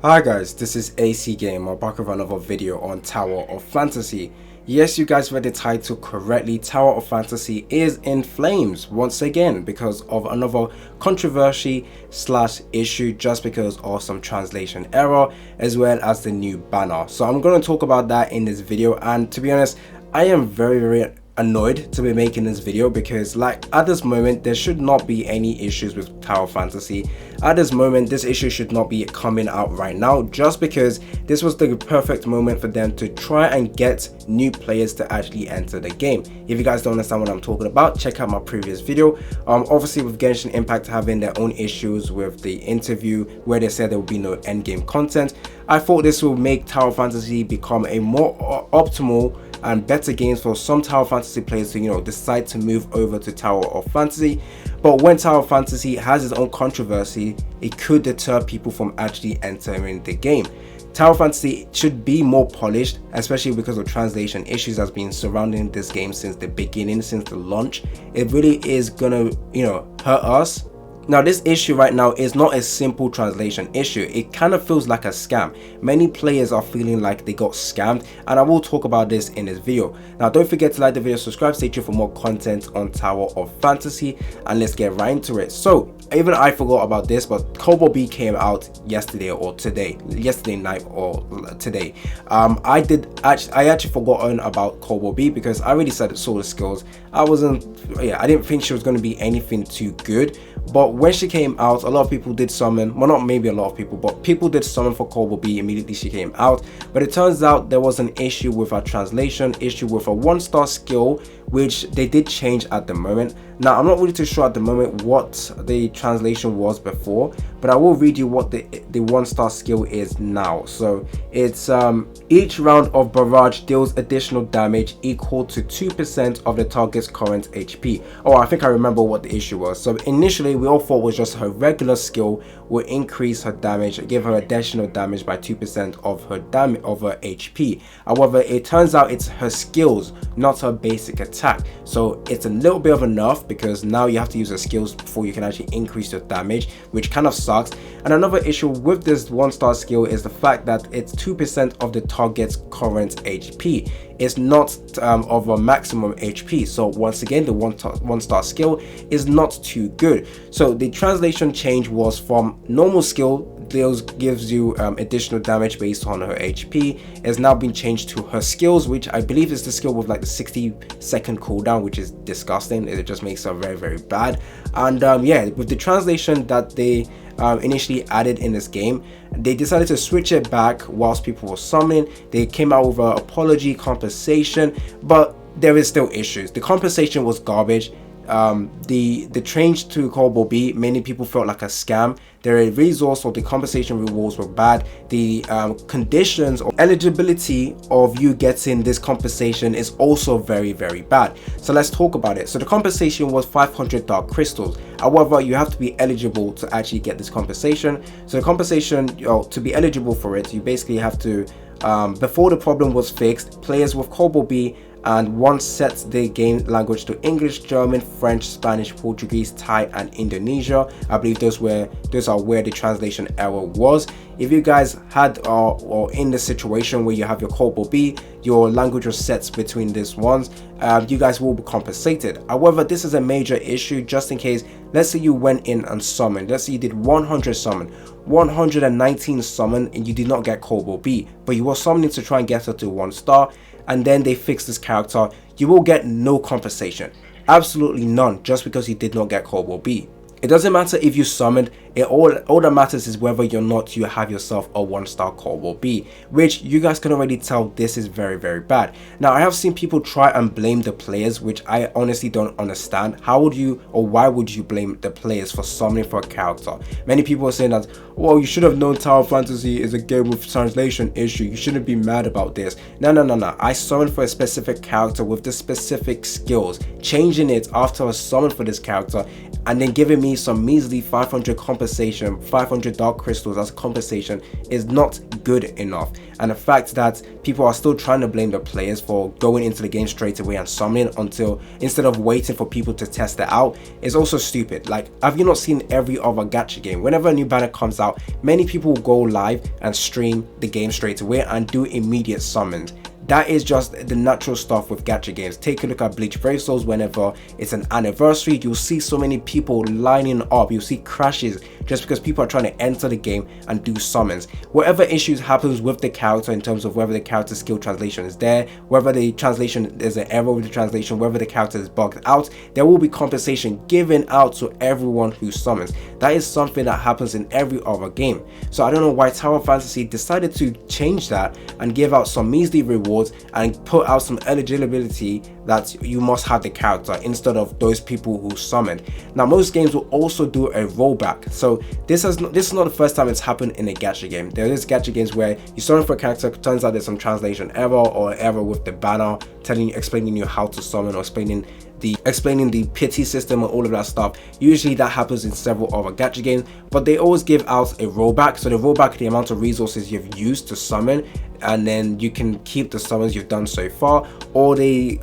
Hi guys, this is AC Gamer back with another video on Tower of Fantasy. Yes, you guys read the title correctly. Tower of Fantasy is in flames once again because of another controversy slash issue, just because of some translation error as well as the new banner. So I'm going to talk about that in this video, and to be honest, I am very annoyed to be making this video because, like, at this moment there should not be any issues with Tower Fantasy. At this moment this issue should not be coming out right now, just because this was the perfect moment for them to try and get new players to actually enter the game. If you guys don't understand what I'm talking about, check out my previous video. Obviously with Genshin Impact having their own issues with the interview where they said there will be no endgame content, I thought this will make Tower Fantasy become a more optimal and better games for some Tower Fantasy players to decide to move over to Tower of Fantasy. But when Tower of Fantasy has its own controversy, it could deter people from actually entering the game. Tower Fantasy should be more polished, especially because of translation issues that's been surrounding this game since the beginning, since the launch. It really is gonna hurt us. Now, this issue right now is not a simple translation issue. It kind of feels like a scam. Many players are feeling like they got scammed, and I will talk about this in this video. Now, don't forget to like the video, subscribe, stay tuned for more content on Tower of Fantasy, and let's get right into it. So, even I forgot about this, but Kobo B came out yesterday night or today. I actually forgotten about Kobo B because I already saw the skills. I didn't think she was going to be anything too good. But when she came out, a lot of people did summon, well, not maybe a lot of people, but people did summon for Kobo B immediately she came out. But it turns out there was an issue with her translation, issue with a 1-star skill, which they did change at the moment. Now, I'm not really too sure at the moment what the translation was before, but I will read you what the 1-star skill is now. So it's each round of barrage deals additional damage equal to 2% of the target's current HP. Oh, I think I remember what the issue was. So initially we all thought it was just her regular skill will increase her damage, give her additional damage by 2% of her HP. However, it turns out it's her skills, not her basic attack. So it's a little bit of a nerf, because now you have to use her skills before you can actually increase your damage, which kind of sucks. And another issue with this 1-star skill is the fact that it's 2% of the target's current HP. It's not of a maximum HP. So once again, the 1-star skill is not too good. So the translation change was from normal skill gives you additional damage based on her HP. It's now been changed to her skills, which I believe is the skill with like the 60-second cooldown, which is disgusting. It just makes her very bad. And yeah, with the translation that they initially added in this game, they decided to switch it back whilst people were summoning. They came out with an apology compensation, but there is still issues. The compensation was garbage. The change to Kobo B, many people felt like a scam. The resource or the compensation rewards were bad. The conditions or eligibility of you getting this compensation is also very bad. So let's talk about it. So the compensation was 500 dark crystals. However, you have to be eligible to actually get this compensation. So the compensation, to be eligible for it, you basically have to, before the problem was fixed, players with Kobo B and once set the game language to English, German, French, Spanish, Portuguese, Thai, and Indonesia. I believe those are where the translation error was. If you guys had or in the situation where you have your Kobo B, your language was set between these ones, you guys will be compensated. However, this is a major issue. Just in case, let's say you went in and summoned, let's say you did 100 summon, 119 summon, and you did not get Kobo B, but you were summoning to try and get her to 1-star, and then they fix this character, you will get no compensation, absolutely none, just because you did not get Kobo B. It doesn't matter if you summoned, all that matters is whether or not you have yourself a 1-star Kobo B, which you guys can already tell this is very bad. Now, I have seen people try and blame the players, which I honestly don't understand. How would you, or why would you blame the players for summoning for a character? Many people are saying that, well, you should have known Tower Fantasy is a game with translation issue, you shouldn't be mad about this. No, I summoned for a specific character with the specific skills. Changing it after I summoned for this character and then giving me some measly 500 compensation compensation, 500 dark crystals as compensation is not good enough. And the fact that people are still trying to blame the players for going into the game straight away and summoning instead of waiting for people to test it out is also stupid. Like, have you not seen every other gacha game? Whenever a new banner comes out, many people will go live and stream the game straight away and do immediate summons. That is just the natural stuff with gacha games. Take a look at Bleach Brave Souls. Whenever it's an anniversary, you'll see so many people lining up. You'll see crashes just because people are trying to enter the game and do summons. Whatever issues happens with the character in terms of whether the character skill translation is there, whether the translation, there's an error with the translation, whether the character is bugged out, there will be compensation given out to everyone who summons. That is something that happens in every other game. So I don't know why Tower of Fantasy decided to change that and give out some measly rewards and put out some eligibility that you must have the character instead of those people who summoned. Now, most games will also do a rollback. So this is not the first time it's happened in a gacha game. There is gacha games where you summon for a character, turns out there's some translation error or error with the banner, explaining you how to summon, or explaining the pity system and all of that stuff. Usually that happens in several other gacha games, but they always give out a rollback. So the rollback, the amount of resources you've used to summon, and then you can keep the summons you've done so far, or they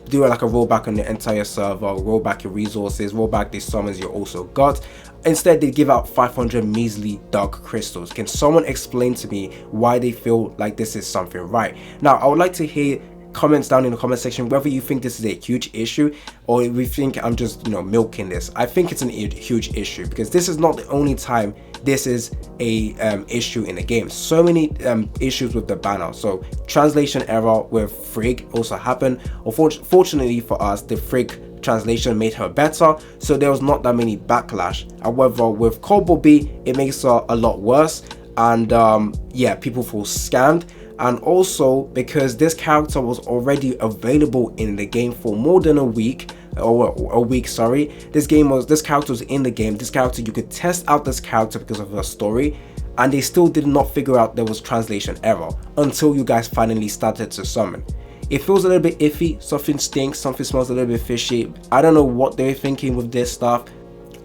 do like a rollback on the entire server, roll back your resources, roll back the summons you also got. Instead, they give out 500 measly dark crystals. Can someone explain to me why they feel like this is something right? Now, I would like to hear comments down in the comment section whether you think this is a huge issue or if you think I'm just milking this. I think it's a huge issue because this is not the only time this is a issue in the game. So many issues with the banner. So translation error with Frigg also happened. Fortunately for us, the Frigg translation made her better, so there was not that many backlash. However, with Cobalt B, it makes her a lot worse, and yeah, people feel scammed. And also because this character was already available in the game for more than a week, sorry. This character was in the game. This character, you could test out this character because of her story, and they still did not figure out there was translation error until you guys finally started to summon. It feels a little bit iffy. Something stinks, something smells a little bit fishy. I don't know what they're thinking with this stuff.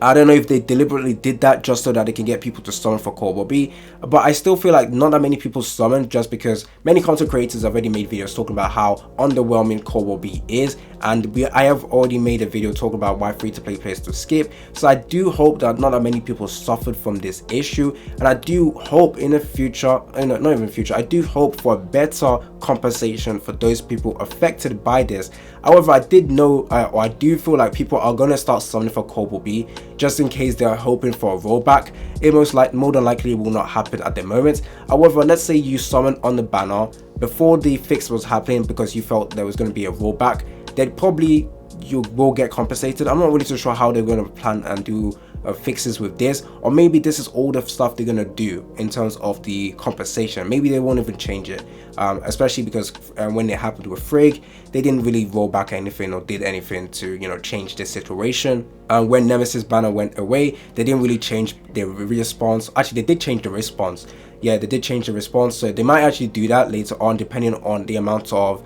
I don't know if they deliberately did that just so that they can get people to summon for Cobalt B, but I still feel like not that many people summon just because many content creators have already made videos talking about how underwhelming Cobalt B is, and I have already made a video talking about why free-to-play players to skip. So I do hope that not that many people suffered from this issue, and I do hope in the future, not even future, I do hope for a better compensation for those people affected by this. However, I do feel like people are going to start summoning for Cobalt B just in case they're hoping for a rollback. It more than likely will not happen at the moment. However, let's say you summon on the banner before the fix was happening because you felt there was going to be a rollback, then probably you will get compensated. I'm not really too sure how they're going to plan and do fixes with this, or maybe this is all the stuff they're gonna do in terms of the compensation. Maybe they won't even change it, especially because when it happened with Frigg, they didn't really roll back anything or did anything to change the situation. When Nemesis banner went away, they didn't really change their response. Actually, they did change the response. Yeah, they did change the response, so they might actually do that later on depending on the amount of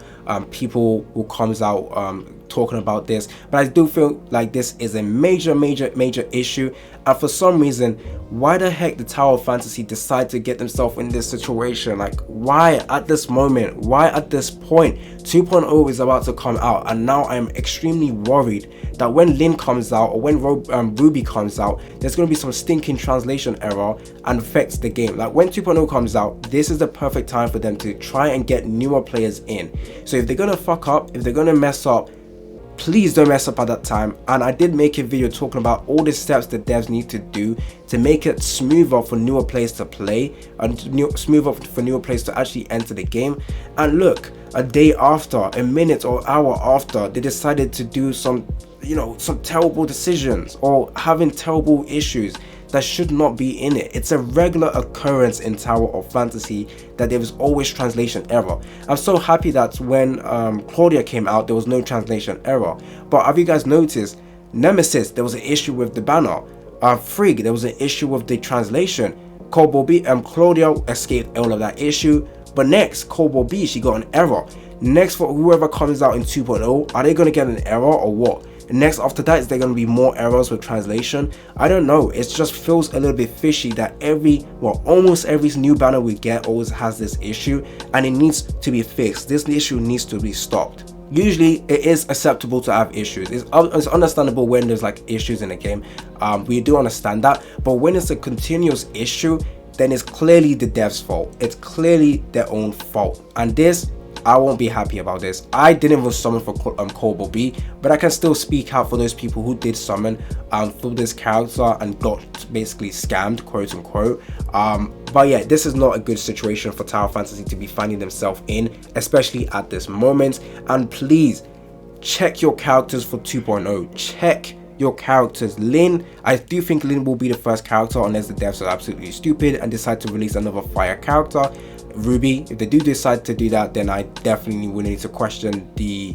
people who comes out talking about this. But I do feel like this is a major issue, and for some reason, why the heck did Tower of Fantasy decide to get themselves in this situation? Like, why at this moment? Why at this point? 2.0 is about to come out, and now I'm extremely worried that when Lin comes out or when Ruby comes out, there's going to be some stinking translation error and affects the game. Like, when 2.0 comes out, this is the perfect time for them to try and get newer players in. So if they're going to fuck up, if they're going to mess up, please don't mess up at that time. And I did make a video talking about all the steps that devs need to do to make it smoother for newer players to play and smoother for newer players to actually enter the game. And look, a day after, a minute or hour after, they decided to do some terrible decisions or having terrible issues that should not be in it. It's a regular occurrence in Tower of Fantasy that there is always translation error. I'm so happy that when Claudia came out, there was no translation error. But have you guys noticed, Nemesis, there was an issue with the banner. Frigg, there was an issue with the translation. Cobalt B and Claudia escaped all of that issue. But next, Cobalt B, she got an error. Next, for whoever comes out in 2.0, are they going to get an error or what? Next after that, is there going to be more errors with translation? I don't know. It just feels a little bit fishy that almost every new banner we get always has this issue, and it needs to be fixed. This issue needs to be stopped. Usually it is acceptable to have issues. It's understandable when there's like issues in a game. We do understand that, but when it's a continuous issue, then it's clearly the devs' fault. It's clearly their own fault, and this, I won't be happy about this. I didn't even summon for Cobalt B, but I can still speak out for those people who did summon for this character and got basically scammed, quote unquote. But yeah, this is not a good situation for Tower Fantasy to be finding themselves in, especially at this moment. And please check your characters for 2.0. Check your characters. Lin, I do think Lin will be the first character unless the devs are absolutely stupid and decide to release another fire character. Ruby, if they do decide to do that, then I definitely will need to question the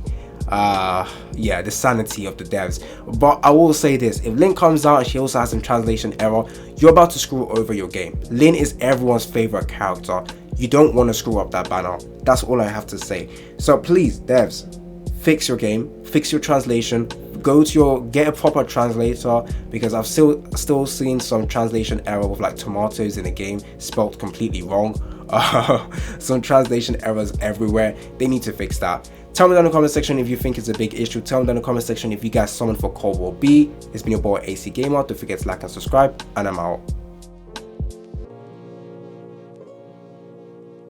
sanity of the devs. But I will say this: if Lin comes out and she also has some translation error, you're about to screw over your game. Lin is everyone's favorite character. You don't want to screw up that banner. That's all I have to say. So please, devs, fix your game, fix your translation. Get a proper translator, because I've still seen some translation error with like tomatoes in the game spelled completely wrong. Some translation errors everywhere. They need to fix that. Tell me down in the comment section if you think it's a big issue. Tell me down in the comment section if you guys summoned for Cobalt B. It's been your boy AC Gamer. Don't forget to like and subscribe, and I'm out.